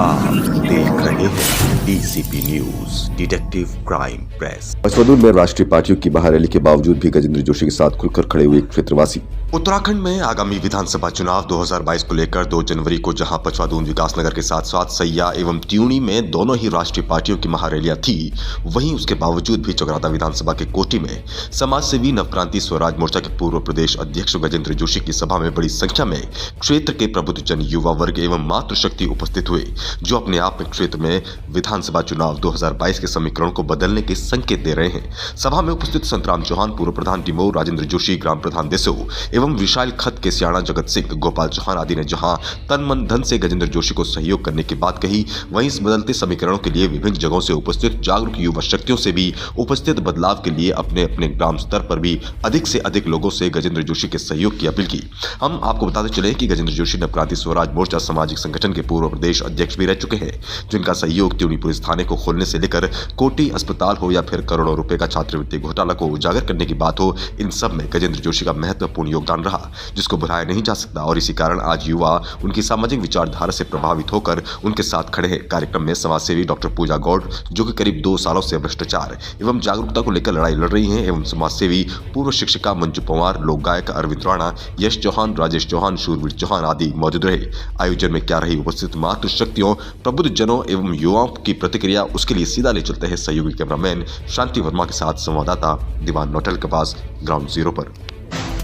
आप देख रहे हैं DCP news detective crime press. मसवदुल में राष्ट्रीय पार्टियों की महारैली के बावजूद भी गजेंद्र जोशी के साथ खुलकर खड़े हुए एक क्षेत्रवासी। उत्तराखंड में आगामी विधानसभा चुनाव 2022 को लेकर 2 जनवरी को जहां पचवादून विकासनगर के साथ साथ सैया एवं त्यूणी में दोनों ही राष्ट्रीय पार्टियों की महारैलियां थी, वहीं उसके बावजूद भी चकराता विधानसभा के कोटी में समाज सेवी नवक्रांति स्वराज मोर्चा के पूर्व प्रदेश अध्यक्ष गजेंद्र जोशी की सभा में बड़ी संख्या में क्षेत्र के प्रबुद्धजन, युवा वर्ग एवं मातृशक्ति उपस्थित हुए, जो अपने आप में क्षेत्र में विधानसभा चुनाव 2022 के समीकरण को बदलने के संकेत दे रहे हैं। सभा में उपस्थित संतराम चौहान, पूर्व प्रधान डिमोर, राजेंद्र जोशी, ग्राम प्रधान देसो एवं विशाल खत के सियाणा, जगत सिंह, गोपाल चौहान आदि ने जहां तन मन धन से गजेंद्र जोशी को सहयोग करने की बात कही, वहीं इस बदलते समीकरणों के लिए विभिन्न जगहों से उपस्थित जागरूक युवा शक्तियों से भी उपस्थित बदलाव के लिए अपने अपने ग्राम स्तर पर भी अधिक से अधिक लोगों से गजेंद्र जोशी के सहयोग की अपील की। हम आपको बताते चले कि गजेंद्र जोशी नवक्रांति स्वराज मोर्चा सामाजिक संगठन के पूर्व प्रदेश अध्यक्ष भी रह चुके हैं, जिनका सहयोग त्यूणी पुलिस थाने को खोलने से लेकर कोटी अस्पताल हो या फिर करोड़ों रुपए का छात्रवृत्ति घोटाला को उजागर करने की बात हो, इन सब में गजेंद्र जोशी का महत्वपूर्ण योगदान रहा, जिसको भुलाया नहीं जा सकता। और इसी कारण आज युवा उनकी सामाजिक विचारधारा से प्रभावित होकर उनके साथ खड़े हैं। कार्यक्रम में समाज सेवी डॉक्टर पूजा गौड़, जो कि करीब 2 सालों से भ्रष्टाचार एवं जागरूकता को लेकर लड़ाई लड़ रही हैं, एवं समाज सेवी पूर्व शिक्षिका मंजू पवार, लोक गायक अरविंद राणा, यश चौहान, राजेश चौहान, शूरवीर चौहान आदि मौजूद रहे। आयोजन में क्या रही उपस्थित मातृशक्तियों, प्रबुद्ध जनों एवं युवाओं की प्रतिक्रिया, उसके लिए सीधा ले चलते हैं सहयोगी कैमरामैन शांति वर्मा के साथ संवाददाता दीवान नौटियाल के पास ग्राउंड जीरो पर।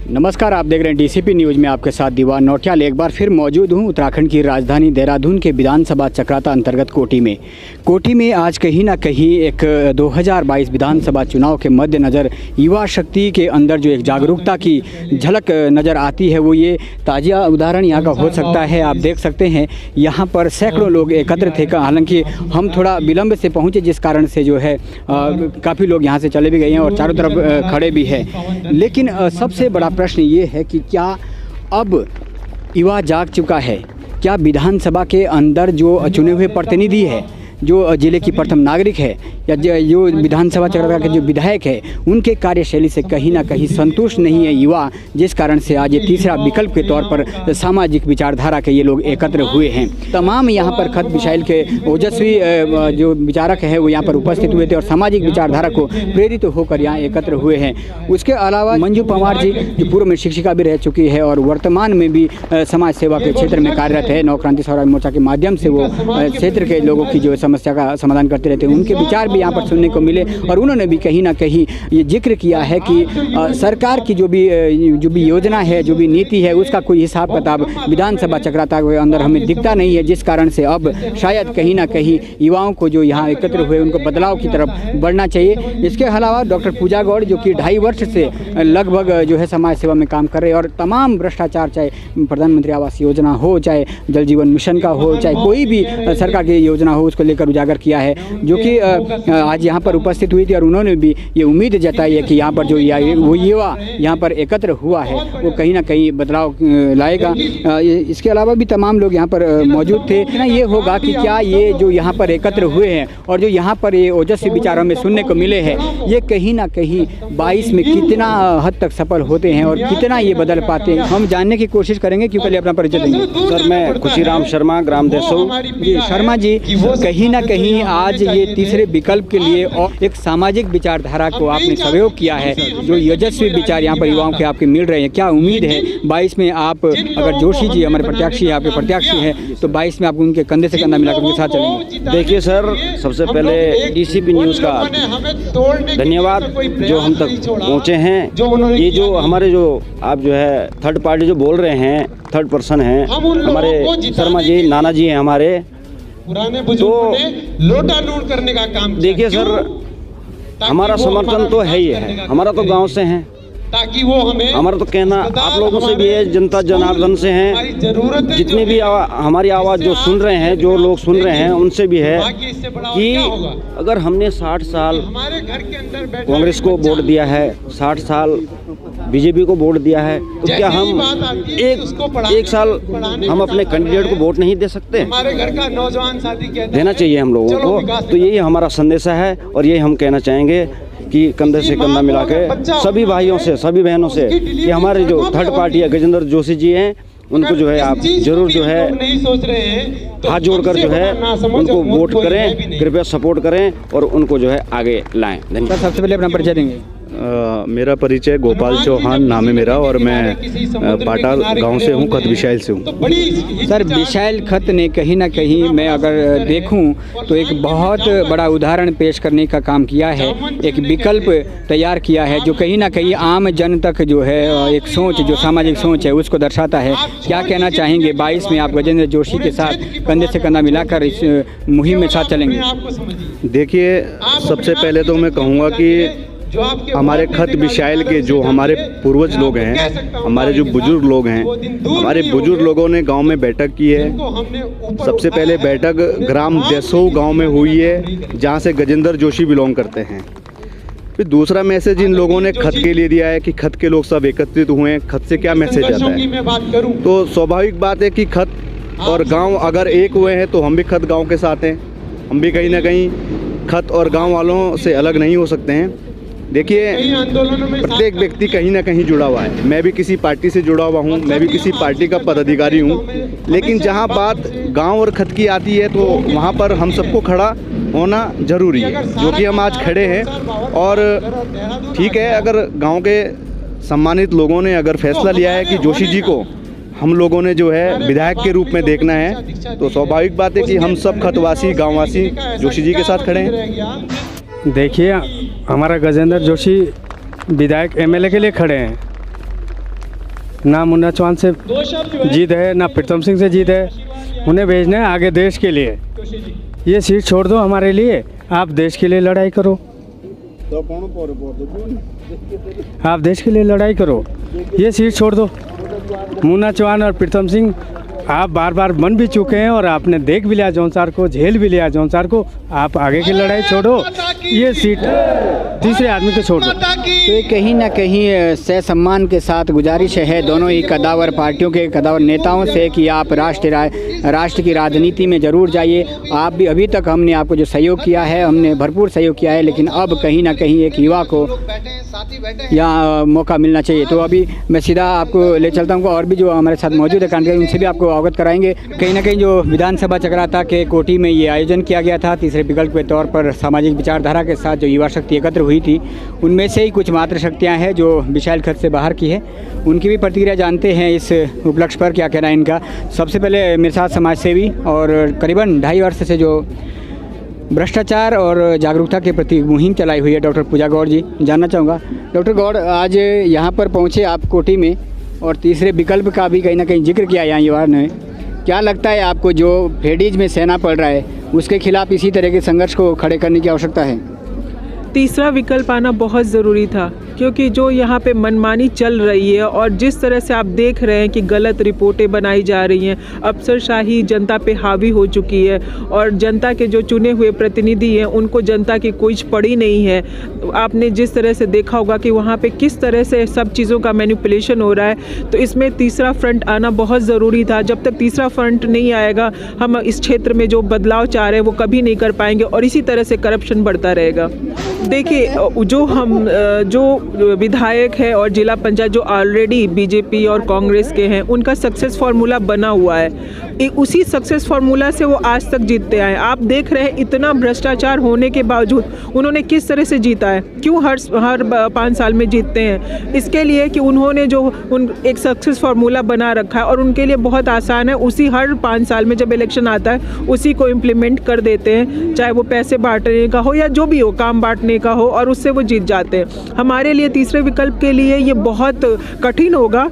नमस्कार, आप देख रहे हैं डीसीपी न्यूज़ में आपके साथ दीवान नौटियाल। एक बार फिर मौजूद हूं उत्तराखंड की राजधानी देहरादून के विधानसभा चक्राता अंतर्गत कोटी में आज कहीं ना कहीं एक 2022 विधानसभा चुनाव के मद्देनज़र युवा शक्ति के अंदर जो एक जागरूकता की झलक नज़र आती है, वो ये ताज़ा उदाहरण यहाँ का हो सकता है। आप देख सकते हैं यहाँ पर सैकड़ों लोग एकत्र थे। हालांकि हम थोड़ा विलंब से पहुँचे, जिस कारण से जो है काफ़ी लोग यहाँ से चले भी गए हैं और चारों तरफ खड़े भी हैं। लेकिन सबसे बड़ा प्रश्न ये है कि क्या अब युवा जाग चुका है? क्या विधानसभा के अंदर जो चुने हुए प्रतिनिधि है, जो जिले की प्रथम नागरिक है, या जो विधानसभा चक्राता के जो विधायक है, उनके कार्यशैली से कहीं ना कहीं संतुष्ट नहीं है युवा, जिस कारण से आज ये तीसरा विकल्प के तौर पर सामाजिक विचारधारा के ये लोग एकत्र हुए हैं। तमाम यहाँ पर खत मिसाइल के ओजस्वी जो विचारक है वो यहाँ पर उपस्थित हुए थे और सामाजिक विचारधारा को प्रेरित होकर यहाँ एकत्र हुए हैं। उसके अलावा मंजू पवार जी, जो पूर्व में शिक्षिका भी रह चुकी है और वर्तमान में भी समाज सेवा के क्षेत्र में कार्यरत है, नवक्रांति स्वराज मोर्चा के माध्यम से वो क्षेत्र के लोगों की जो समस्या का समाधान करते रहते हैं, उनके विचार भी यहाँ पर सुनने को मिले। और उन्होंने भी कहीं ना कहीं ये जिक्र किया है कि सरकार की जो भी योजना है, जो भी नीति है, उसका कोई हिसाब किताब विधानसभा चक्राता के अंदर हमें दिखता नहीं है, जिस कारण से अब शायद कहीं ना कहीं युवाओं को जो यहाँ एकत्र हुए उनको बदलाव की तरफ बढ़ना चाहिए। इसके अलावा डॉक्टर पूजा गौड़, जो कि 2.5 वर्ष से लगभग जो है समाज सेवा में काम कर रहे हैं और तमाम भ्रष्टाचार, चाहे प्रधानमंत्री आवास योजना हो, चाहे जल जीवन मिशन का हो, चाहे कोई भी सरकार की योजना हो, उसको लेकर उजागर किया है, जो कि आज यहाँ पर उपस्थित हुई थी। और उन्होंने भी ये उम्मीद जताई है कि यहाँ पर जो वो युवा यहाँ पर एकत्र हुआ है वो कहीं ना कहीं बदलाव लाएगा। इसके अलावा भी तमाम लोग यहाँ पर मौजूद थे। ना ये होगा कि क्या ये जो यहाँ पर एकत्र हुए हैं और जो यहाँ पर ये ओजस्वी विचारों में सुनने को मिले हैं, ये कहीं ना कहीं 22 में कितना हद तक सफल होते हैं और कितना ये बदल पाते हैं, हम जानने की कोशिश करेंगे। क्यों, पहले अपना परिचय देंगे। सर, मैं खुशीराम शर्मा, ग्राम देसो। जी शर्मा जी, कहीं ना कहीं आज ये तीसरे विकल्प के लिए और एक सामाजिक विचारधारा को आपने सहयोग किया है, जो यशस्वी विचार यहाँ पर युवाओं के आपके मिल रहे हैं। क्या उम्मीद है 22 में आप, अगर जोशी जी हमारे प्रत्याशी आपके प्रत्याशी हैं, तो 22 में आप उनके कंधे से कंधा मिलाकर उनके साथ चलेंगे? देखिए सर, सबसे पहले डीसीपी न्यूज़ का धन्यवाद जो हम तक पहुँचे हैं। ये जो हमारे जो आप जो है थर्ड पार्टी जो बोल रहे हैं, थर्ड पर्सन हैं, हमारे शर्मा जी, नाना जी हैं हमारे, तो लोटा लूट करने का काम। देखिए सर, हमारा समर्थन तो है ही है, हमारा तो गांव से है, ताकि वो हमें, हमारा तो कहना आप लोगों से भी है, जनता जनार्दन से हैं, जितनी भी हमारी आवाज़ जो सुन रहे हैं, जो लोग सुन रहे हैं, उनसे भी है कि अगर हमने 60 साल कांग्रेस को वोट दिया है, 60 साल बीजेपी को वोट दिया है, तो क्या हम एक साल हम अपने कैंडिडेट को वोट नहीं दे सकते? हमारे घर का नौजवान साथी देना चाहिए हम लोगों को। तो यही हमारा संदेशा है और यही हम कहना चाहेंगे कि कंधे से कंधा मिला के सभी भाइयों से, सभी बहनों से, कि हमारे जो थर्ड पार्टी है गजेंद्र जोशी जी हैं, उनको जो है आप जरूर जो है नहीं सोच रहे हैं तो हाथ जोड़कर जो है उनको वोट करें, कृपया सपोर्ट करें और उनको जो है आगे लाएं। धन्यवाद। सर सबसे पहले अपना परिचय देंगे। मेरा परिचय गोपाल चौहान नाम है मेरा और मैं पाटाल गांव से हूं, खत विशाल से हूं। सर विशाल खत ने कहीं ना कहीं मैं अगर देखूं तो एक बहुत बड़ा उदाहरण पेश करने का काम किया है, एक विकल्प तैयार किया है जो कहीं ना कहीं आम जन तक जो है एक सोच, जो सामाजिक सोच है उसको दर्शाता है। क्या कहना चाहेंगे 22 में आप गजेंद्र जोशी के साथ कंधे से कंधा मिलाकर इस मुहिम में साथ चलेंगे? देखिए, सबसे पहले तो मैं कहूँगा कि हमारे खत विशाल के जो हमारे पूर्वज लोग हैं, हमारे जो बुजुर्ग लोग हैं, हमारे बुजुर्ग लोगों ने गांव में बैठक की है। सबसे पहले बैठक ग्राम देसो गांव में हुई है जहां से गजेंद्र जोशी बिलोंग करते हैं। फिर दूसरा मैसेज इन लोगों ने खत के लिए दिया है कि खत के लोग सब एकत्रित हुए हैं। खत से क्या मैसेज आता है? तो स्वाभाविक बात है कि खत और गाँव अगर एक हुए हैं तो हम भी खत गाँव के साथ हैं। हम भी कहीं ना कहीं खत और गाँव वालों से अलग नहीं हो सकते हैं। देखिए, प्रत्येक व्यक्ति कहीं ना कहीं जुड़ा हुआ है। मैं भी किसी पार्टी से जुड़ा हुआ हूँ, मैं भी किसी पार्टी का पदाधिकारी हूँ, लेकिन जहाँ बात गांव और खत की आती है तो वहाँ पर हम सबको खड़ा होना जरूरी है, जो कि हम आज खड़े हैं। और ठीक है, अगर गांव के सम्मानित लोगों ने अगर फैसला लिया है कि जोशी जी को हम लोगों ने जो है विधायक के रूप में देखना है, तो स्वाभाविक बात है कि हम सब खतवासी गाँववासी जोशी जी के साथ खड़े हैं। देखिए, हमारा गजेंद्र जोशी विधायक एमएलए के लिए खड़े हैं। ना मुन्ना चौहान से जीत है, ना प्रीतम सिंह से जीत है। उन्हें भेजना है आगे देश के लिए। ये सीट छोड़ दो हमारे लिए, आप देश के लिए लड़ाई करो। आप देश के लिए लड़ाई करो, ये सीट छोड़ दो। मुन्ना चौहान और प्रीतम सिंह आप बार बार बन भी चुके हैं और आपने देख भी लिया जौनसार को, झेल भी लिया जौनसार को। आप आगे की लड़ाई छोड़ो, ये सीट तीसरे आदमी को छोड़ दो। तो ये कहीं ना कहीं सह सम्मान के साथ गुजारिश है दोनों ही कदावर पार्टियों के कदावर नेताओं से कि आप राष्ट्र की राजनीति में ज़रूर जाइए। आप भी, अभी तक हमने आपको जो सहयोग किया है, हमने भरपूर सहयोग किया है, लेकिन अब कहीं ना कहीं एक युवा को यहाँ मौका मिलना चाहिए। तो अभी मैं सीधा आपको ले चलता हूँ और भी जो हमारे साथ मौजूद है कार्यकर्ता, उनसे भी आपको अवगत कराएंगे। कहीं ना कहीं जो विधानसभा चक्राता के कोटी में ये आयोजन किया गया था, तीसरे विकल्प के तौर पर सामाजिक विचारधारा के साथ जो युवा शक्ति एकत्र हुई थी, उनमें से ही कुछ मात्र शक्तियाँ हैं जो विशाल खत से बाहर की है। उनकी भी प्रतिक्रिया जानते हैं इस उपलक्ष्य पर, क्या कहना है इनका। सबसे पहले मेरे साथ समाजसेवी और करीबन 2.5 वर्ष से जो भ्रष्टाचार और जागरूकता के प्रति मुहिम चलाई हुई है डॉक्टर पूजा गौड़ जी, जानना चाहूँगा। डॉक्टर गौड़, आज यहाँ पर पहुँचे आप कोटी में और तीसरे विकल्प का भी कहीं ना कहीं जिक्र किया यहाँ युवा ने। क्या लगता है आपको, जो फेडीज में सहना पड़ रहा है उसके खिलाफ इसी तरह के संघर्ष को खड़े करने की आवश्यकता है? तीसरा विकल्प आना बहुत ज़रूरी था, क्योंकि जो यहाँ पे मनमानी चल रही है और जिस तरह से आप देख रहे हैं कि गलत रिपोर्टें बनाई जा रही हैं, अफसरशाही जनता पे हावी हो चुकी है और जनता के जो चुने हुए प्रतिनिधि हैं उनको जनता की कोई पड़ी नहीं है। आपने जिस तरह से देखा होगा कि वहाँ पे किस तरह से सब चीज़ों का मैनिपुलेशन हो रहा है, तो इसमें तीसरा फ्रंट आना बहुत ज़रूरी था। जब तक तीसरा फ्रंट नहीं आएगा, हम इस क्षेत्र में जो बदलाव चाह रहे हैं वो कभी नहीं कर पाएंगे और इसी तरह से करप्शन बढ़ता रहेगा। देखिए, जो विधायक है और जिला पंचायत जो ऑलरेडी बीजेपी और कांग्रेस के हैं, उनका सक्सेस फार्मूला बना हुआ है। उसी सक्सेस फार्मूला से वो आज तक जीतते आए। आप देख रहे हैं इतना भ्रष्टाचार होने के बावजूद उन्होंने किस तरह से जीता है। क्यों हर 5 साल में जीतते हैं? इसके लिए कि उन्होंने जो एक सक्सेस फार्मूला बना रखा है और उनके लिए बहुत आसान है। उसी हर 5 साल में जब इलेक्शन आता है उसी को इम्प्लीमेंट कर देते हैं, चाहे वो पैसे बांटने का हो या जो भी हो, काम बांटने का हो, और उससे वो जीत जाते हैं। हमारे लिए तीसरे विकल्प के लिए ये बहुत कठिन होगा,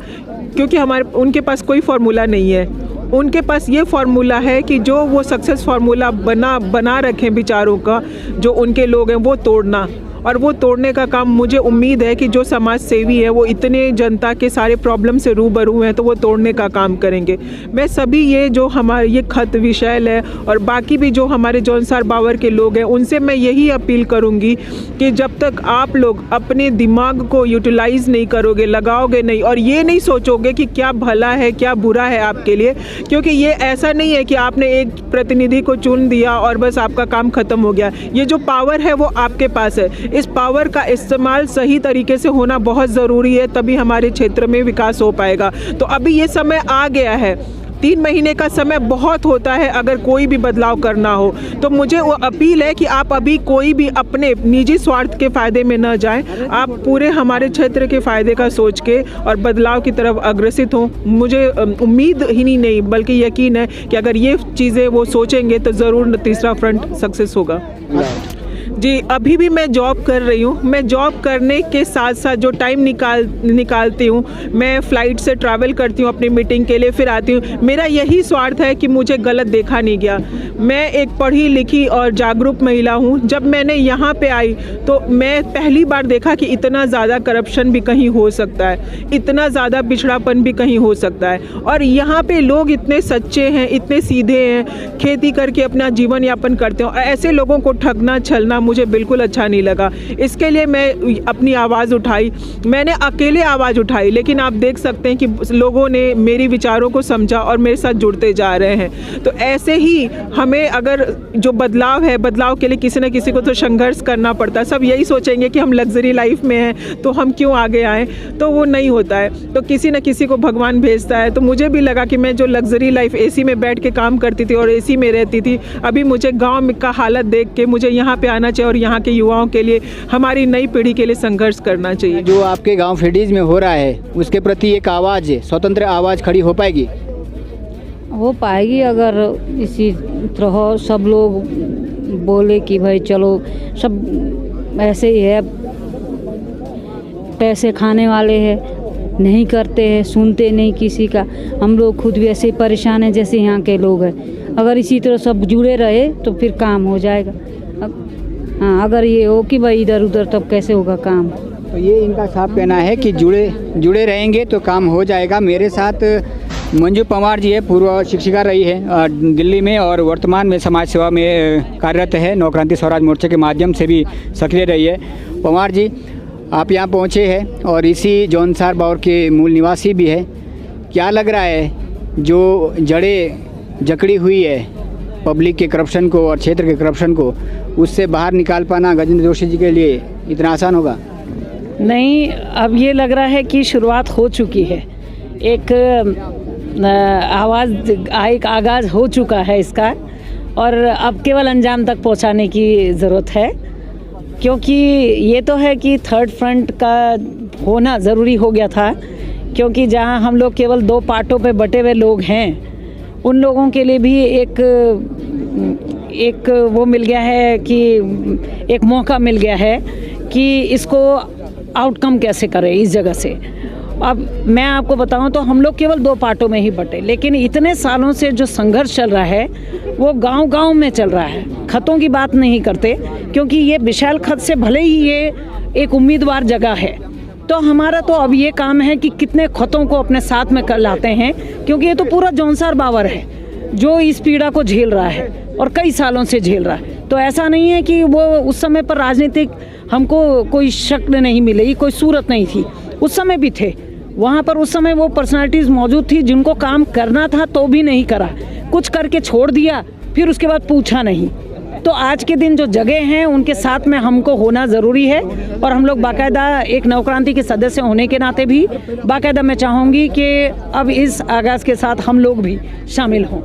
क्योंकि उनके पास कोई फार्मूला नहीं है। उनके पास ये फार्मूला है कि जो वो सक्सेस फार्मूला बना रखें विचारों का, जो उनके लोग हैं, वो तोड़ना। और वो तोड़ने का काम मुझे उम्मीद है कि जो समाज सेवी है वो इतने जनता के सारे प्रॉब्लम से रूबरू हैं तो वो तोड़ने का काम करेंगे। मैं सभी ये जो हमारे ये खत विशाल है और बाकी भी जो हमारे जौनसार बावर के लोग हैं उनसे मैं यही अपील करूँगी कि जब तक आप लोग अपने दिमाग को यूटिलाइज़ नहीं करोगे, लगाओगे नहीं और ये नहीं सोचोगे कि क्या भला है क्या बुरा है आपके लिए, क्योंकि ये ऐसा नहीं है कि आपने एक प्रतिनिधि को चुन दिया और बस आपका काम ख़त्म हो गया। ये जो पावर है वो आपके पास है। इस पावर का इस्तेमाल सही तरीके से होना बहुत ज़रूरी है, तभी हमारे क्षेत्र में विकास हो पाएगा। तो अभी ये समय आ गया है, 3 महीने का समय बहुत होता है अगर कोई भी बदलाव करना हो। तो मुझे वो अपील है कि आप अभी कोई भी अपने निजी स्वार्थ के फ़ायदे में न जाएं, आप पूरे हमारे क्षेत्र के फ़ायदे का सोच के और बदलाव की तरफ अग्रसित हों। मुझे उम्मीद ही नहीं बल्कि यकीन है कि अगर ये चीज़ें वो सोचेंगे तो ज़रूर तीसरा फ्रंट सक्सेस होगा। जी, अभी भी मैं जॉब कर रही हूँ। मैं जॉब करने के साथ साथ जो टाइम निकालती हूँ, मैं फ़्लाइट से ट्रैवल करती हूँ अपनी मीटिंग के लिए, फिर आती हूँ। मेरा यही स्वार्थ है कि मुझे गलत देखा नहीं गया। मैं एक पढ़ी लिखी और जागरूक महिला हूँ। जब मैंने यहाँ पे आई तो मैं पहली बार देखा कि इतना ज़्यादा करप्शन भी कहीं हो सकता है, इतना ज़्यादा पिछड़ापन भी कहीं हो सकता है। और यहाँ पे लोग इतने सच्चे हैं, इतने सीधे हैं, खेती करके अपना जीवन यापन करते हैं। ऐसे लोगों को ठगना छलना मुझे बिल्कुल अच्छा नहीं लगा। इसके लिए मैं अपनी आवाज़ उठाई। मैंने अकेले आवाज़ उठाई, लेकिन आप देख सकते हैं कि लोगों ने मेरी विचारों को समझा और मेरे साथ जुड़ते जा रहे हैं। तो ऐसे ही हमें अगर जो बदलाव है, बदलाव के लिए किसी न किसी को तो संघर्ष करना पड़ता है। सब यही सोचेंगे कि हम लग्जरी लाइफ में हैं तो हम क्यों आगे आएँ, तो वो नहीं होता है। तो किसी न किसी को भगवान भेजता है। तो मुझे भी लगा कि मैं जो लग्जरी लाइफ एसी में बैठ के काम करती थी और एसी में रहती थी, अभी मुझे गाँव का हालत देख के मुझे यहाँ पर आना चाहिए और यहाँ के युवाओं के लिए, हमारी नई पीढ़ी के लिए संघर्ष करना चाहिए। जो आपके गांव फ्रेडीज में हो रहा है उसके प्रति एक आवाज़, स्वतंत्र आवाज़ खड़ी हो पाएगी? हो पाएगी अगर इसी तरह सब लोग बोले कि भाई चलो, सब ऐसे ही है, पैसे खाने वाले हैं, नहीं करते हैं, सुनते नहीं किसी का। हम लोग खुद भी ऐसे परेशान हैं जैसे यहाँ के लोग हैं। अगर इसी तरह सब जुड़े रहे तो फिर काम हो जाएगा। हाँ, अगर ये हो कि भाई इधर उधर, तब कैसे होगा काम। तो ये इनका साफ कहना है कि जुड़े रहेंगे तो काम हो जाएगा। मेरे साथ मंजू पंवार जी है, पूर्व शिक्षिका रही है दिल्ली में और वर्तमान में समाज सेवा में कार्यरत है, नवक्रांति स्वराज मोर्चे के माध्यम से भी सक्रिय रही है। पंवार जी, आप यहाँ पहुँचे हैं और इसी जौनसार बावर के मूल निवासी भी है। क्या लग रहा है जो जड़ें जकड़ी हुई है पब्लिक के करप्शन को और क्षेत्र के करप्शन को, उससे बाहर निकाल पाना गजेंद्र जोशी जी के लिए इतना आसान होगा? नहीं, अब ये लग रहा है कि शुरुआत हो चुकी है। एक आगाज़ हो चुका है इसका, और अब केवल अंजाम तक पहुंचाने की ज़रूरत है। क्योंकि ये तो है कि थर्ड फ्रंट का होना ज़रूरी हो गया था, क्योंकि जहां हम लोग केवल 2 पार्टों पे बटे हुए लोग हैं, उन लोगों के लिए भी एक वो मिल गया है कि एक मौका मिल गया है कि इसको आउटकम कैसे करें इस जगह से। अब मैं आपको बताऊं तो हम लोग केवल 2 पार्टों में ही बटे, लेकिन इतने सालों से जो संघर्ष चल रहा है वो गांव-गांव में चल रहा है। खतों की बात नहीं करते, क्योंकि ये विशाल खत से भले ही ये एक उम्मीदवार जगह है, तो हमारा तो अब ये काम है कि कितने खतों को अपने साथ में कर लाते हैं, क्योंकि ये तो पूरा जौनसार बावर है जो इस पीड़ा को झेल रहा है और कई सालों से झेल रहा है। तो ऐसा नहीं है कि वो उस समय पर राजनीतिक हमको कोई शक्ल नहीं मिली, कोई सूरत नहीं थी। उस समय भी थे वहाँ पर, उस समय वो पर्सनालिटीज़ मौजूद थी जिनको काम करना था तो भी नहीं करा, कुछ करके छोड़ दिया, फिर उसके बाद पूछा नहीं। तो आज के दिन जो जगह हैं उनके साथ में हमको होना ज़रूरी है, और हम लोग बाकायदा एक नवक्रांति के सदस्य होने के नाते भी बाकायदा मैं चाहूँगी कि अब इस आगाज़ के साथ हम लोग भी शामिल हों।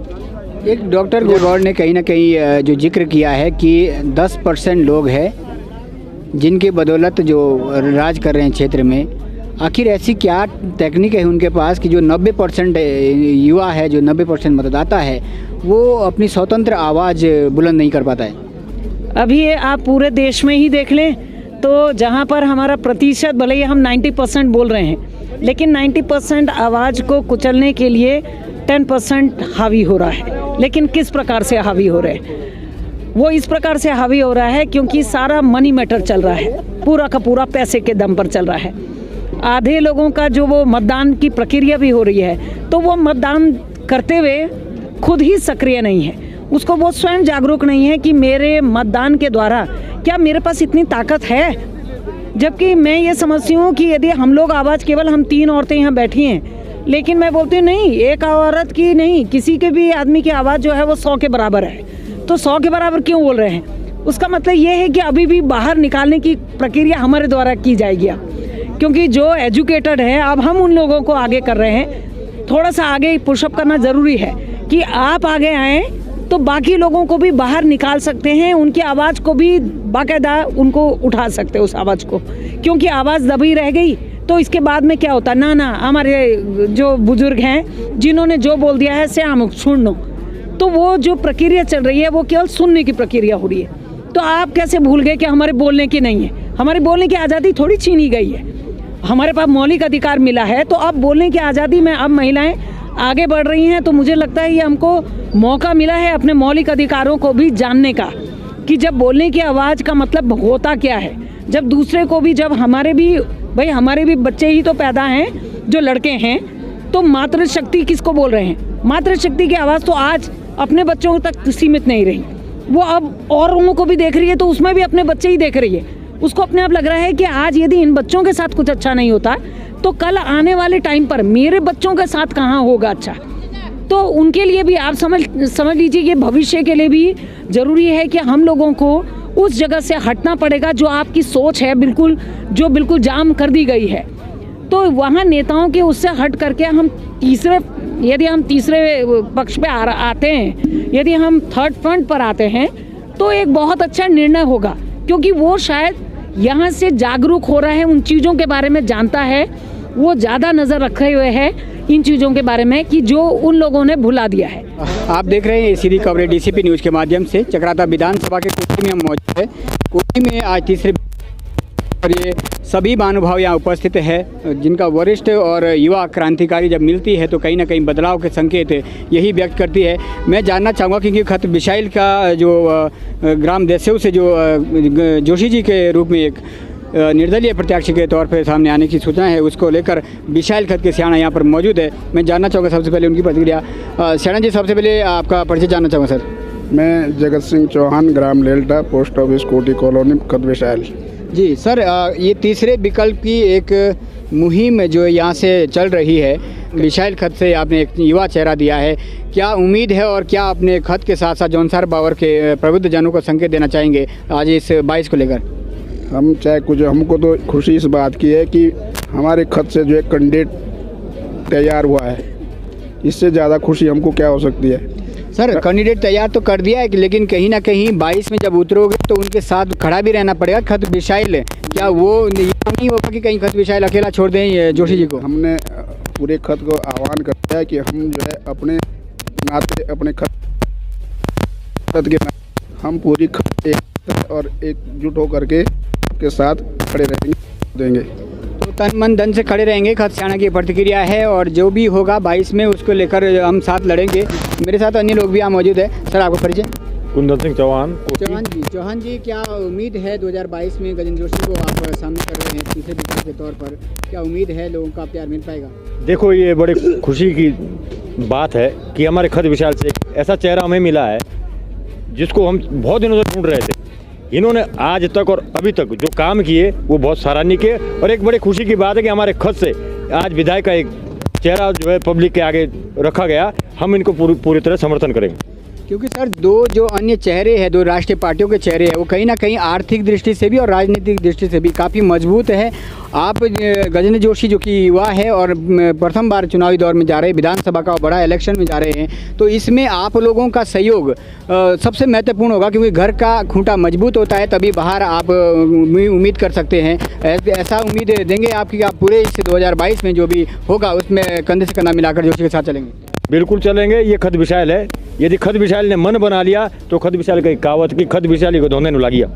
एक डॉक्टर गौर ने कहीं ना कहीं जो जिक्र किया है कि 10% लोग हैं जिनके बदौलत जो राज कर रहे हैं क्षेत्र में। आखिर ऐसी क्या टेक्निक है उनके पास कि जो 90% युवा है, जो 90% मतदाता है, वो अपनी स्वतंत्र आवाज़ बुलंद नहीं कर पाता है? अभी आप पूरे देश में ही देख लें तो जहाँ पर हमारा प्रतिशत, भले ही हम 90% बोल रहे हैं, लेकिन 90% आवाज़ को कुचलने के लिए 10% हावी हो रहा है। लेकिन किस प्रकार से हावी हो रहे हैं? वो इस प्रकार से हावी हो रहा है क्योंकि सारा मनी मैटर चल रहा है, पूरा का पूरा पैसे के दम पर चल रहा है। आधे लोगों का जो वो मतदान की प्रक्रिया भी हो रही है, तो वो मतदान करते हुए खुद ही सक्रिय नहीं है, उसको वो स्वयं जागरूक नहीं है कि मेरे मतदान के द्वारा क्या मेरे पास इतनी ताकत है। जबकि मैं ये समझती हूँ कि यदि हम लोग आवाज़, केवल हम 3 औरतें यहाँ बैठी हैं, लेकिन मैं बोलती हूँ नहीं, एक औरत की नहीं, किसी के भी आदमी की आवाज़ जो है वो 100 के बराबर है। तो 100 के बराबर क्यों बोल रहे हैं? उसका मतलब ये है कि अभी भी बाहर निकालने की प्रक्रिया हमारे द्वारा की जाएगी अब, क्योंकि जो एजुकेटेड है अब हम उन लोगों को आगे कर रहे हैं। थोड़ा सा आगे पुशअप करना ज़रूरी है कि आप आगे आएँ तो बाकी लोगों को भी बाहर निकाल सकते हैं, उनकी आवाज़ को भी बाकायदा उनको उठा सकते हैं उस आवाज़ को, क्योंकि आवाज़ दबी रह गई तो इसके बाद में क्या होता ना हमारे जो बुजुर्ग हैं जिन्होंने जो बोल दिया है से हम सुन लो, तो वो जो प्रक्रिया चल रही है वो केवल सुनने की प्रक्रिया हो रही है। तो आप कैसे भूल गए कि हमारे बोलने की नहीं है? हमारे बोलने की आज़ादी थोड़ी छीनी गई है, हमारे पास मौलिक अधिकार मिला है। तो अब बोलने की आज़ादी में अब महिलाएं आगे बढ़ रही हैं, तो मुझे लगता है ये हमको मौका मिला है अपने मौलिक अधिकारों को भी जानने का, कि जब बोलने की आवाज़ का मतलब होता क्या है। जब दूसरे को भी, जब हमारे भी बच्चे ही तो पैदा हैं जो लड़के हैं, तो मातृशक्ति किसको बोल रहे हैं? मातृशक्ति की आवाज़ तो आज अपने बच्चों तक सीमित नहीं रही, वो अब औरों को भी देख रही है, तो उसमें भी अपने बच्चे ही देख रही है। उसको अपने आप लग रहा है कि आज यदि इन बच्चों के साथ कुछ अच्छा नहीं होता तो कल आने वाले टाइम पर मेरे बच्चों के साथ कहाँ होगा अच्छा। तो उनके लिए भी आप समझ लीजिए, ये भविष्य के लिए भी ज़रूरी है कि हम लोगों को उस जगह से हटना पड़ेगा जो आपकी सोच है बिल्कुल जाम कर दी गई है। तो वहाँ नेताओं के उससे हट करके यदि हम तीसरे पक्ष पे आते हैं, यदि हम थर्ड फ्रंट पर आते हैं, तो एक बहुत अच्छा निर्णय होगा, क्योंकि वो शायद यहाँ से जागरूक हो रहा है, उन चीज़ों के बारे में जानता है, वो ज़्यादा नज़र रखे हुए है इन चीज़ों के बारे में कि जो उन लोगों ने भुला दिया है। आप देख रहे हैं सीधी कवरेज डीसीपी न्यूज़ के माध्यम से। चक्राता विधानसभा के कोठी में हम मौजूद है। कोठी में आज तीसरे और ये सभी महानुभाव यहाँ उपस्थित है, जिनका वरिष्ठ और युवा क्रांतिकारी जब मिलती है तो कहीं ना कहीं बदलाव के संकेत यही व्यक्त करती है। मैं जानना चाहूँगा क्योंकि खत बिशाइल का जो ग्राम देसेव से जो जोशी जी के रूप में एक निर्दलीय प्रत्याशी के तौर पर सामने आने की सूचना है, उसको लेकर बिशाइल खत के सियाणा यहाँ पर मौजूद है। मैं जानना चाहूँगा सबसे पहले उनकी प्रतिक्रिया। सियाणा जी, सबसे पहले आपका परिचय जानना चाहूँगा सर। मैं जगत सिंह चौहान, ग्राम लेल्टा, पोस्ट ऑफिस कोटी कॉलोनी, खत बिशाइल। जी सर, ये तीसरे विकल्प की एक मुहिम जो यहाँ से चल रही है, बिशाइल खत से आपने एक युवा चेहरा दिया है, क्या उम्मीद है और क्या अपने खत के साथ साथ जौनसार बावर के प्रबुद्ध जनों को संकेत देना चाहेंगे आज इस 22 को लेकर? हम चाहे कुछ, हमको तो खुशी इस बात की है कि हमारे खत से जो एक कैंडिडेट तैयार हुआ है, इससे ज़्यादा खुशी हमको क्या हो सकती है। सर, कैंडिडेट तैयार तो कर दिया है, लेकिन कहीं ना कहीं 22 में जब उतरोगे तो उनके साथ खड़ा भी रहना पड़ेगा। खत बिशाइल, क्या वो नहीं होगा कि कहीं खत बिशाइल अकेला छोड़ दें जोशी जी को? हमने पूरे खत को आह्वान कर दिया है कि हम जो है अपने नाते, अपने खत के नाते हम पूरी खत और एकजुट होकर के साथ खड़े देंगे। तो तन मन धन से खड़े रहेंगे, खत सियाणा की प्रतिक्रिया है, और जो भी होगा 22 में उसको लेकर हम साथ लड़ेंगे। मेरे साथ अन्य लोग भी यहाँ मौजूद है। सर, आपका परिचय? कुंदन सिंह चौहान। चौहान जी, क्या उम्मीद है 2022 में गजेंद्र जोशी को आप सामने कर रहे हैं तीसरे विकल्प के तौर पर, क्या उम्मीद है लोगों का प्यार मिल पाएगा? देखो, ये बड़ी खुशी की बात है कि हमारे खत विशाल से ऐसा चेहरा हमें मिला है जिसको हम बहुत दिनों से ढूंढ रहे थे। इन्होंने आज तक और अभी तक जो काम किए वो बहुत सराहनीय किए, और एक बड़ी खुशी की बात है कि हमारे खत से आज विधायक का एक चेहरा जो है पब्लिक के आगे रखा गया। हम इनको पूरी तरह समर्थन करेंगे, क्योंकि सर दो जो अन्य चेहरे हैं, दो राष्ट्रीय पार्टियों के चेहरे हैं, वो कहीं ना कहीं आर्थिक दृष्टि से भी और राजनीतिक दृष्टि से भी काफ़ी मजबूत है। आप गजेंद्र जोशी जो कि युवा है और प्रथम बार चुनावी दौर में जा रहे हैं, विधानसभा का बड़ा इलेक्शन में जा रहे हैं, तो इसमें आप लोगों का सहयोग सबसे महत्वपूर्ण होगा, क्योंकि घर का खूंटा मजबूत होता है तभी बाहर आप उम्मीद कर सकते हैं। ऐसा उम्मीद देंगे आप कि आप पूरे इस 2022 में जो भी होगा उसमें कंधे से कंधा मिलाकर जोशी के साथ चलेंगे? बिल्कुल चलेंगे। ये खत विशाल है, यदि खत विशाल ने मन बना लिया तो खत विशाल की कहावत की खत विशाली को धोने नु लागिया।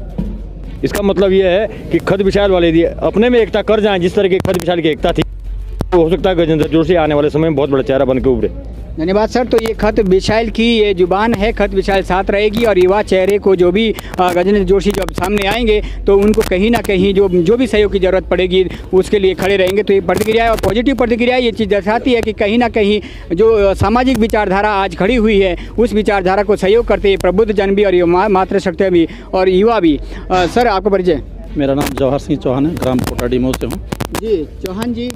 इसका मतलब ये है कि खत विशाल वाले दिए अपने में एकता कर जाएं, जिस तरह की खत विशाल की एकता थी, तो हो सकता है गजेंद्र जोशी आने वाले समय में बहुत बड़ा चेहरा बन के उभरे। धन्यवाद सर। तो ये खत विशाल की ये जुबान है, खत विशाल साथ रहेगी, और युवा चेहरे को जो भी गजेंद्र जोशी जब सामने आएंगे तो उनको कहीं ना कहीं जो भी सहयोग की ज़रूरत पड़ेगी उसके लिए खड़े रहेंगे। तो ये प्रतिक्रिया है, और पॉजिटिव प्रतिक्रिया ये चीज़ दर्शाती है कि कहीं ना कहीं जो सामाजिक विचारधारा आज खड़ी हुई है, उस विचारधारा को सहयोग करते हैं प्रबुद्ध जन भी और मातृशक्ति भी और युवा भी। सर, आपका परिचय? मेरा नाम जवाहर सिंह चौहान है, ग्राम कोटा डिमो से हूँ। जी चौहान जी,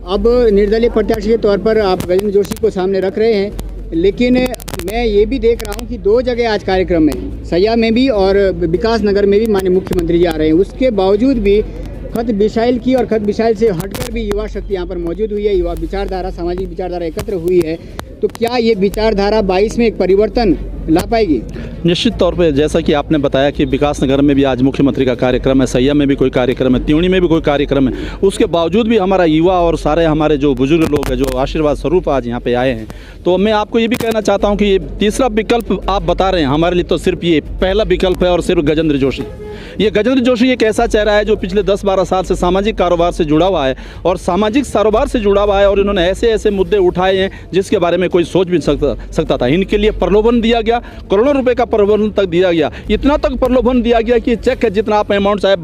अब निर्दलीय प्रत्याशी के तौर पर आप गजेंद्र जोशी को सामने रख रहे हैं, लेकिन मैं ये भी देख रहा हूँ कि 2 जगह आज कार्यक्रम है, सैया में भी और विकास नगर में भी माननीय मुख्यमंत्री जी आ रहे हैं। उसके बावजूद भी खत विशाल की और खत विशाल से हटकर भी युवा शक्ति यहाँ पर मौजूद हुई है, युवा विचारधारा, सामाजिक विचारधारा एकत्र हुई है। तो क्या ये विचारधारा 22 में एक परिवर्तन ला पाएगी? निश्चित तौर पे जैसा कि आपने बताया कि विकास नगर में भी आज मुख्यमंत्री का कार्यक्रम है, सैया में भी कोई कार्यक्रम है, त्यूणी में भी कोई कार्यक्रम है, उसके बावजूद भी हमारा युवा और सारे हमारे जो बुजुर्ग लोग हैं जो आशीर्वाद स्वरूप आज यहाँ पे आए हैं। तो मैं आपको ये भी कहना चाहता हूँ कि ये तीसरा विकल्प आप बता रहे हैं, हमारे लिए तो सिर्फ ये पहला विकल्प है और सिर्फ गजेंद्र जोशी। ये गजेंद्र जोशी एक ऐसा चेहरा है जो पिछले 10-12 साल से सामाजिक कारोबार से जुड़ा हुआ है और सामाजिक कारोबार से जुड़ा हुआ है और इन्होंने ऐसे ऐसे मुद्दे उठाए हैं जिसके बारे में कोई सोच भी सकता था। इनके लिए प्रलोभन दिया गया, करोड़ों रुपए का प्रलोभन तक दिया गया, इतना तक प्रलोभन दिया गया कि चेक है जितना आप अमाउंट चाहे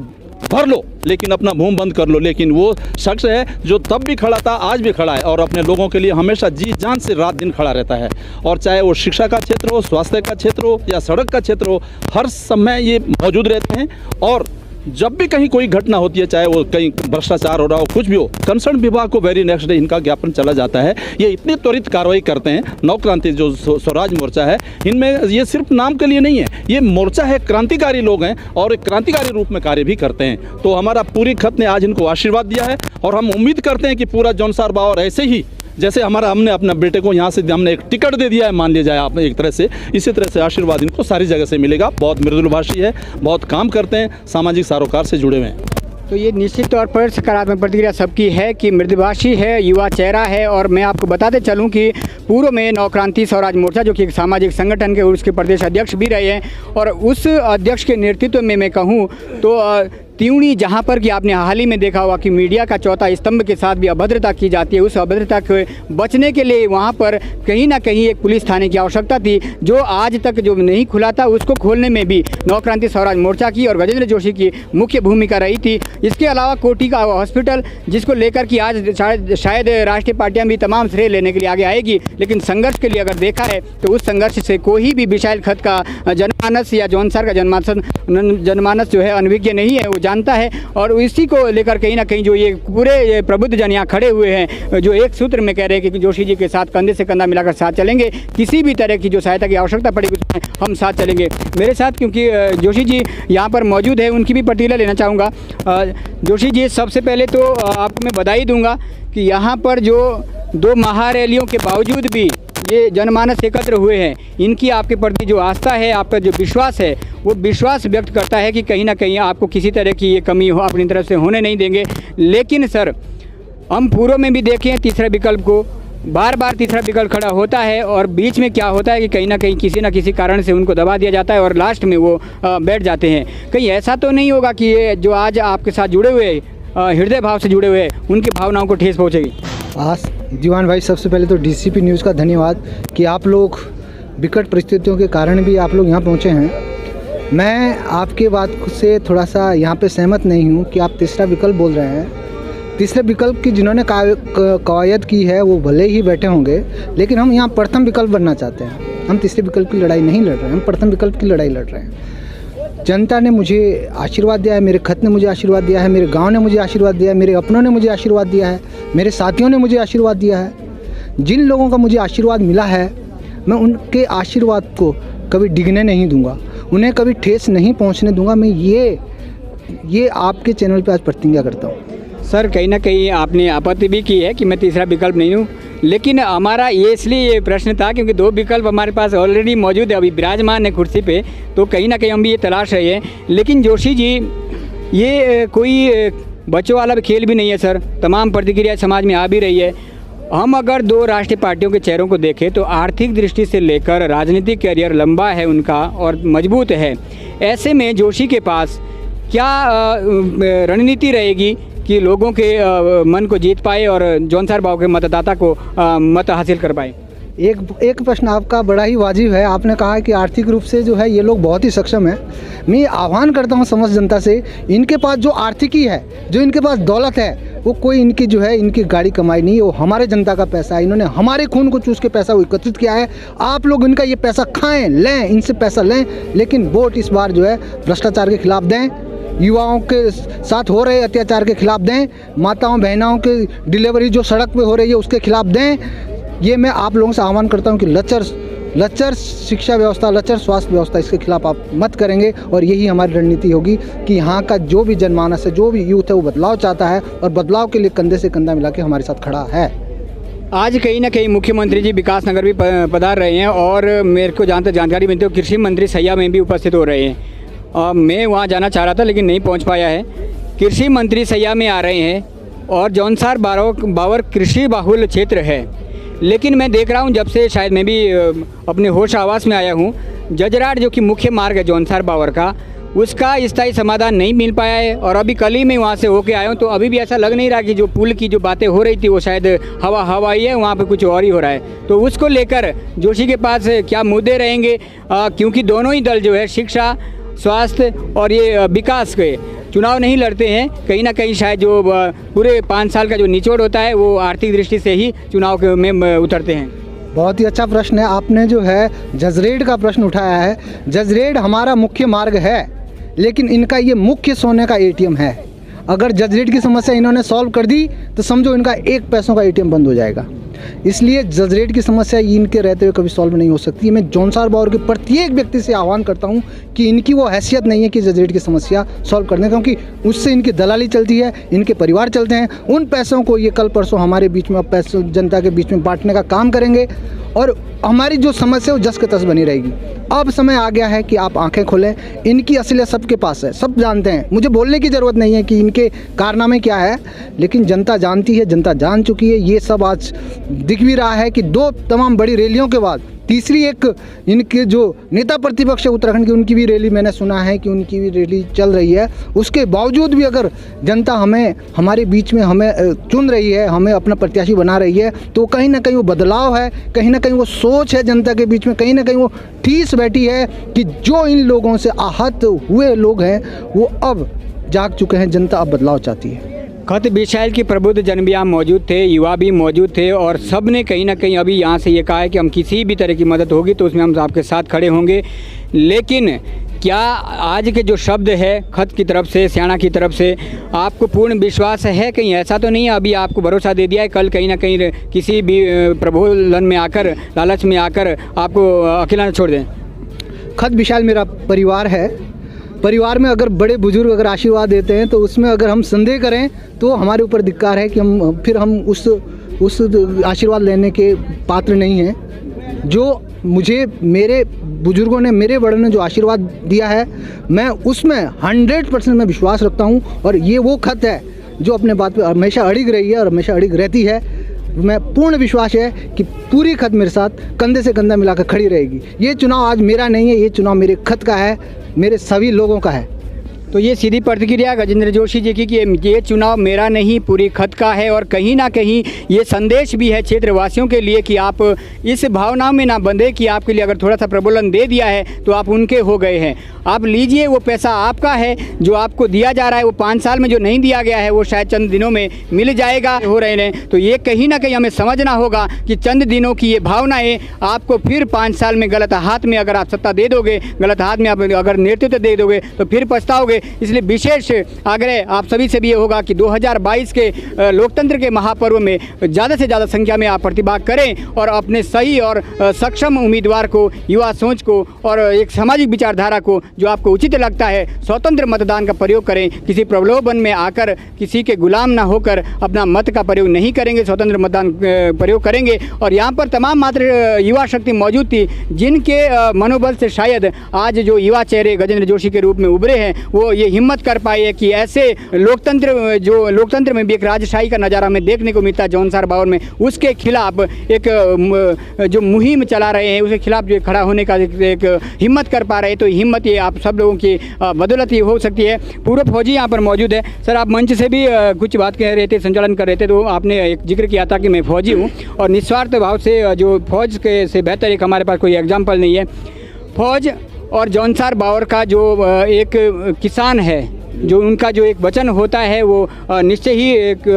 भर लो लेकिन अपना मुंह बंद कर लो। लेकिन वो शख्स है जो तब भी खड़ा था, आज भी खड़ा है और अपने लोगों के लिए हमेशा जी जान से रात दिन खड़ा रहता है। और चाहे वो शिक्षा का क्षेत्र हो, स्वास्थ्य का क्षेत्र हो या सड़क का क्षेत्र हो, हर समय ये मौजूद रहते हैं। और जब भी कहीं कोई घटना होती है, चाहे वो कहीं भ्रष्टाचार हो रहा हो, कुछ भी हो, कंसर्न विभाग को वेरी नेक्स्ट डे इनका ज्ञापन चला जाता है। ये इतनी त्वरित कार्रवाई करते हैं। नवक्रांति जो स्वराज मोर्चा है, इनमें ये सिर्फ नाम के लिए नहीं है, ये मोर्चा है, क्रांतिकारी लोग हैं और एक क्रांतिकारी रूप में कार्य भी करते हैं। तो हमारा पूरी खत ने आज इनको आशीर्वाद दिया है और हम उम्मीद करते हैं कि पूरा जौनसार बावर ऐसे ही जैसे हमने अपने बेटे को यहाँ से हमने एक टिकट दे दिया है, मान लिया जाए आप एक तरह से, इसी तरह से आशीर्वाद इनको सारी जगह से मिलेगा। बहुत मृदुलभाषी है, बहुत काम करते हैं, सामाजिक सरोकार से जुड़े हुए हैं। तो ये निश्चित तौर पर सकारात्मक प्रतिक्रिया सबकी है कि मृदुभाषी है, युवा चेहरा है। और मैं आपको बताते चलूं कि पूर्व में नवक्रांति स्वराज मोर्चा जो कि एक सामाजिक संगठन के उसके प्रदेश अध्यक्ष भी रहे हैं और उस अध्यक्ष के नेतृत्व में मैं कहूँ तो त्यूणी जहाँ पर कि आपने हाल ही में देखा होगा कि मीडिया का चौथा स्तंभ के साथ भी अभद्रता की जाती है, उस अभद्रता के बचने के लिए वहाँ पर कहीं ना कहीं एक पुलिस थाने की आवश्यकता थी जो आज तक जो नहीं खुला था, उसको खोलने में भी नवक्रांति स्वराज मोर्चा की और गजेंद्र जोशी की मुख्य भूमिका रही थी। इसके अलावा कोटी का हॉस्पिटल जिसको लेकर कि आज शायद राष्ट्रीय पार्टियाँ भी तमाम श्रेय लेने के लिए आगे आएगी, लेकिन संघर्ष के लिए अगर देखा है तो उस संघर्ष से कोई भी विशाल खत का जनमानस या जौनसार का जनमानस जो है अनभिज्ञ नहीं है, वो जानता है। और इसी को लेकर कहीं ना कहीं जो ये पूरे प्रबुद्ध जन यहाँ खड़े हुए हैं जो एक सूत्र में कह रहे हैं कि जोशी जी के साथ कंधे से कंधा मिलाकर साथ चलेंगे, किसी भी तरह की जो सहायता की आवश्यकता पड़ेगी उसमें हम साथ चलेंगे। मेरे साथ क्योंकि जोशी जी यहाँ पर मौजूद है, उनकी भी प्रतिक्रिया लेना चाहूँगा। जोशी जी, सबसे पहले तो आपको मैं बधाई दूँगा कि यहाँ पर जो 2 महारैलियों के बावजूद भी ये जनमानस एकत्र हुए हैं, इनकी आपके प्रति जो आस्था है, आपका जो विश्वास है, वो विश्वास व्यक्त करता है कि कहीं ना कहीं आपको किसी तरह की ये कमी हो अपनी तरफ से होने नहीं देंगे। लेकिन सर, हम पूर्व में भी देखें तीसरे विकल्प को, बार बार तीसरा विकल्प खड़ा होता है और बीच में क्या होता है कि कहीं ना कहीं किसी न किसी कारण से उनको दबा दिया जाता है और लास्ट में वो बैठ जाते हैं। कहीं ऐसा तो नहीं होगा कि ये जो आज आपके साथ जुड़े हुए हृदय भाव से जुड़े हुए उनकी भावनाओं को ठेस पहुँचेगी? दीवान भाई, सबसे पहले तो डीसीपी न्यूज़ का धन्यवाद कि आप लोग विकट परिस्थितियों के कारण भी आप लोग यहाँ पहुँचे हैं। मैं आपके बात से थोड़ा सा यहाँ पे सहमत नहीं हूँ कि आप तीसरा विकल्प बोल रहे हैं। तीसरे विकल्प की जिन्होंने कवायद की है वो भले ही बैठे होंगे, लेकिन हम यहाँ प्रथम विकल्प बनना चाहते हैं। हम तीसरे विकल्प की लड़ाई नहीं लड़ रहे हैं, हम प्रथम विकल्प की लड़ाई लड़ रहे हैं। जनता ने मुझे आशीर्वाद दिया है, मेरे खत ने मुझे आशीर्वाद दिया है, मेरे गांव ने मुझे आशीर्वाद दिया है, मेरे अपनों ने मुझे आशीर्वाद दिया है, मेरे साथियों ने मुझे आशीर्वाद दिया है। जिन लोगों का मुझे आशीर्वाद मिला है, मैं उनके आशीर्वाद को कभी डिगने नहीं दूंगा, उन्हें कभी ठेस नहीं पहुंचने दूंगा। मैं ये आपके चैनल पे आज प्रतिज्ञा करता हूं। सर, कहीं ना कहीं आपने आपत्ति भी की है कि मैं तीसरा विकल्प नहीं हूँ, लेकिन हमारा ये इसलिए ये प्रश्न था क्योंकि 2 विकल्प हमारे पास ऑलरेडी मौजूद है, अभी विराजमान है कुर्सी पे, तो कहीं ना कहीं हम भी ये तलाश रहे हैं। लेकिन जोशी जी, ये कोई बच्चों वाला खेल भी नहीं है सर, तमाम प्रतिक्रिया समाज में आ भी रही है। हम अगर 2 राष्ट्रीय पार्टियों के चेहरों को देखें तो आर्थिक दृष्टि से लेकर राजनीतिक करियर लंबा है उनका और मजबूत है। ऐसे में जोशी के पास क्या रणनीति रहेगी कि लोगों के मन को जीत पाए और जौनसार बाव के मतदाता को मत हासिल कर पाए? एक प्रश्न आपका बड़ा ही वाजिब है। आपने कहा कि आर्थिक रूप से जो है ये लोग बहुत ही सक्षम है। मैं आह्वान करता हूँ समस्त जनता से, इनके पास जो आर्थिकी है, जो इनके पास दौलत है, वो कोई इनकी जो है इनकी गाड़ी कमाई नहीं है, वो हमारे जनता का पैसा है। इन्होंने हमारे खून को चूस के पैसा एकत्रित किया है। आप लोग इनका ये पैसा खाएं, लें, इनसे पैसा लें, लेकिन वोट इस बार जो है भ्रष्टाचार के खिलाफ दें, युवाओं के साथ हो रहे अत्याचार के खिलाफ दें, माताओं बहनों की डिलीवरी जो सड़क पे हो रही है उसके खिलाफ दें। ये मैं आप लोगों से आह्वान करता हूँ कि लचर लचर शिक्षा व्यवस्था, लचर स्वास्थ्य व्यवस्था, इसके खिलाफ आप मत करेंगे। और यही हमारी रणनीति होगी कि यहाँ का जो भी जनमानस है, जो भी यूथ है, वो बदलाव चाहता है और बदलाव के लिए कंधे से कंधा मिला के हमारे साथ खड़ा है। आज कहीं ना कहीं मुख्यमंत्री जी विकास नगर भी पधार रहे हैं और मेरे को जहाँ तक जानकारी मिलती है कृषि मंत्री सैया में भी उपस्थित हो रहे हैं। मैं वहाँ जाना चाह रहा था लेकिन नहीं पहुँच पाया है। कृषि मंत्री सैया में आ रहे हैं और जौनसार बावर कृषि बाहुल क्षेत्र है, लेकिन मैं देख रहा हूँ जब से शायद मैं भी अपने होश आवास में आया हूँ, जजराट जो कि मुख्य मार्ग है जौनसार बावर का, उसका स्थायी समाधान नहीं मिल पाया है। और अभी कल ही मैं वहाँ से होके आया हूँ तो अभी भी ऐसा लग नहीं रहा कि जो पुल की जो बातें हो रही थी वो शायद हवाई है, वहाँ पे कुछ और ही हो रहा है। तो उसको लेकर जोशी के पास क्या मुद्दे रहेंगे, क्योंकि दोनों ही दल जो है शिक्षा, स्वास्थ्य और ये विकास के चुनाव नहीं लड़ते हैं। कहीं ना कहीं शायद जो पूरे 5 साल का जो निचोड़ होता है वो आर्थिक दृष्टि से ही चुनाव में उतरते हैं। बहुत ही अच्छा प्रश्न है आपने जो है जजरेट का प्रश्न उठाया है। जजरेट हमारा मुख्य मार्ग है, लेकिन इनका ये मुख्य सोने का ATM है। अगर जजरेट की समस्या इन्होंने सॉल्व कर दी तो समझो इनका 1 पैसों का ATM बंद हो जाएगा। इसलिए जजरेट की समस्या इनके रहते हुए कभी सॉल्व नहीं हो सकती। मैं जौनसार बावर के प्रत्येक व्यक्ति से आह्वान करता हूं कि इनकी वो हैसियत नहीं है कि जजरेट की समस्या सॉल्व करने, क्योंकि उससे इनकी दलाली चलती है, इनके परिवार चलते हैं। उन पैसों को ये कल परसों हमारे बीच में, पैसों जनता के बीच में बांटने का काम करेंगे और हमारी जो समस्या है वो जस के तस बनी रहेगी। अब समय आ गया है कि आप आंखें खोलें। इनकी असलियत सबके पास है, सब जानते हैं। मुझे बोलने की ज़रूरत नहीं है कि इनके कारनामे क्या है, लेकिन जनता जानती है, जनता जान चुकी है। ये सब आज दिख भी रहा है कि 2 तमाम बड़ी रैलियों के बाद तीसरी एक इनके जो नेता प्रतिपक्ष है उत्तराखंड की, उनकी भी रैली मैंने सुना है कि उनकी भी रैली चल रही है। उसके बावजूद भी अगर जनता हमें, हमारे बीच में हमें चुन रही है, हमें अपना प्रत्याशी बना रही है, तो कहीं ना कहीं वो बदलाव है, कहीं ना कहीं वो सोच है जनता के बीच में, कहीं ना कहीं वो ठीस बैठी है कि जो इन लोगों से आहत हुए लोग हैं वो अब जाग चुके हैं। जनता अब बदलाव चाहती है। खत विशाल की प्रबुद्ध जन भी यहाँ मौजूद थे, युवा भी मौजूद थे और सब ने कहीं ना कहीं अभी यहाँ से ये कहा है कि हम किसी भी तरह की मदद होगी तो उसमें हम आपके साथ खड़े होंगे। लेकिन क्या आज के जो शब्द है खत की तरफ से, स्याणा की तरफ से, आपको पूर्ण विश्वास है? कहीं ऐसा तो नहीं है अभी आपको भरोसा दे दिया है, कल कहीं ना कहीं किसी भी प्रलोभन में आकर, लालच में आकर आपको अकेला न छोड़ दें? खत विशाल मेरा परिवार है। परिवार में अगर बड़े बुजुर्ग अगर आशीर्वाद देते हैं तो उसमें अगर हम संदेह करें तो हमारे ऊपर धिक्कार है कि हम उस आशीर्वाद लेने के पात्र नहीं हैं। जो मुझे मेरे बुजुर्गों ने, मेरे बड़ों ने जो आशीर्वाद दिया है, मैं उसमें 100% में विश्वास रखता हूं। और ये वो खत है जो अपने बात पे हमेशा अड़िग रही है और हमेशा अड़िग रहती है। मैं पूर्ण विश्वास है कि पूरी खत मेरे साथ कंधे से कंधा मिलाकर खड़ी रहेगी। ये चुनाव आज मेरा नहीं है, ये चुनाव मेरे खत का है, मेरे सभी लोगों का है। तो ये सीधी प्रतिक्रिया गजेंद्र जोशी जी की कि ये चुनाव मेरा नहीं, पूरी खत का है। और कहीं ना कहीं ये संदेश भी है क्षेत्रवासियों के लिए कि आप इस भावना में ना बंधे कि आपके लिए अगर थोड़ा सा प्रबोधन दे दिया है तो आप उनके हो गए हैं। आप लीजिए, वो पैसा आपका है जो आपको दिया जा रहा है। वो 5 साल में जो नहीं दिया गया है वो शायद चंद दिनों में मिल जाएगा हो रहे हैं। तो ये कहीं ना कहीं हमें समझना होगा कि चंद दिनों की ये भावनाएं आपको फिर 5 साल में गलत हाथ में अगर आप सत्ता दे दोगे, गलत हाथ में आप अगर नेतृत्व दे दोगे तो फिर पछताओगे। इसलिए विशेष आग्रह आप सभी से भी ये होगा कि 2022 के लोकतंत्र के महापर्व में ज़्यादा से ज़्यादा संख्या में आप प्रतिभाग करें और अपने सही और सक्षम उम्मीदवार को, युवा सोच को और एक सामाजिक विचारधारा को जो आपको उचित लगता है, स्वतंत्र मतदान का प्रयोग करें। किसी प्रलोभन में आकर किसी के गुलाम ना होकर अपना मत का प्रयोग नहीं करेंगे, स्वतंत्र मतदान प्रयोग करेंगे। और यहाँ पर तमाम मात्र युवा शक्ति मौजूद थी जिनके मनोबल से शायद आज जो युवा चेहरे गजेंद्र जोशी के रूप में उभरे हैं वो ये हिम्मत कर पाए कि ऐसे लोकतंत्र में भी एक राजशाही का नज़ारा हमें देखने को मिलता है जौनसार बावर में, उसके खिलाफ एक जो मुहिम चला रहे हैं, उसके खिलाफ जो खड़ा होने का एक हिम्मत कर पा रहे हैं। तो हिम्मत ये आप सब लोगों की बदौलत ही हो सकती है। पूर्व फौजी यहाँ पर मौजूद है। सर, आप मंच से भी कुछ बात कह रहे थे, संचालन कर रहे थे, तो आपने एक जिक्र किया था कि मैं फौजी हूँ और निस्वार्थ भाव से जो फौज के से बेहतर एक हमारे पास कोई एग्जाम्पल नहीं है। फौज और जौनसार बावर का जो एक किसान है, जो उनका जो एक वचन होता है वो निश्चय ही एक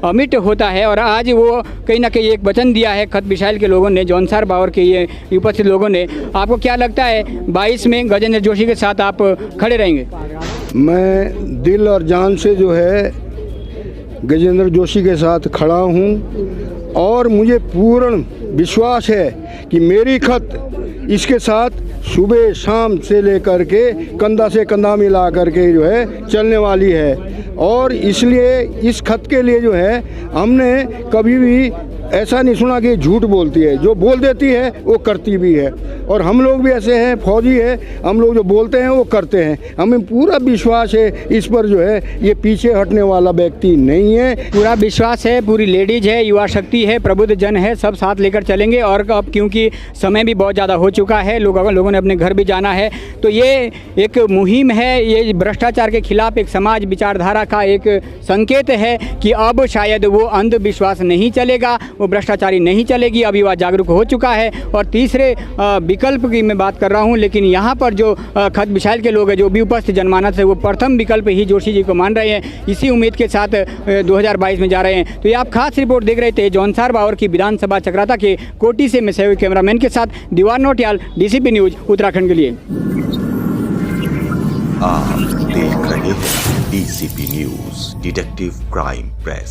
अमिट होता है। और आज वो कहीं ना कहीं एक वचन दिया है खत विशाल के लोगों ने, जौनसार बावर के ये उपस्थित लोगों ने। आपको क्या लगता है 22 में गजेंद्र जोशी के साथ आप खड़े रहेंगे? मैं दिल और जान से जो है गजेंद्र जोशी के साथ खड़ा हूँ और मुझे पूर्ण विश्वास है कि मेरी खत इसके साथ सुबह शाम से लेकर के कंधा से कंधा मिला करके जो है चलने वाली है। और इसलिए इस खत के लिए जो है हमने कभी भी ऐसा नहीं सुना कि झूठ बोलती है, जो बोल देती है वो करती भी है। और हम लोग भी ऐसे हैं, फौजी है, हम लोग जो बोलते हैं वो करते हैं। हमें पूरा विश्वास है इस पर, जो है ये पीछे हटने वाला व्यक्ति नहीं है। पूरा विश्वास है, पूरी लेडीज है, युवा शक्ति है, प्रबुद्ध जन है, सब साथ लेकर चलेंगे। और अब क्योंकि समय भी बहुत ज़्यादा हो चुका है, लोगों ने अपने घर भी जाना है, तो ये एक मुहिम है, ये भ्रष्टाचार के खिलाफ एक समाज विचारधारा का एक संकेत है कि अब शायद वो अंधविश्वास नहीं चलेगा, वो भ्रष्टाचारी नहीं चलेगी। अब युवा जागरूक हो चुका है। और तीसरे विकल्प की मैं बात कर रहा हूं, लेकिन यहाँ पर जो खत विशाल के लोग हैं, जो भी उपस्थित जनमानस है, वो प्रथम विकल्प ही जोशी जी को मान रहे हैं। इसी उम्मीद के साथ 2022 में जा रहे हैं। तो ये आप खास रिपोर्ट देख रहे थे जौनसार बावर की विधानसभा चक्राता के कोटी से। मैं सहयोगी कैमरामैन के साथ दीवान नोटियाल, DCP न्यूज उत्तराखंड के लिए। आप देख रहे हैं DCP news, detective crime press.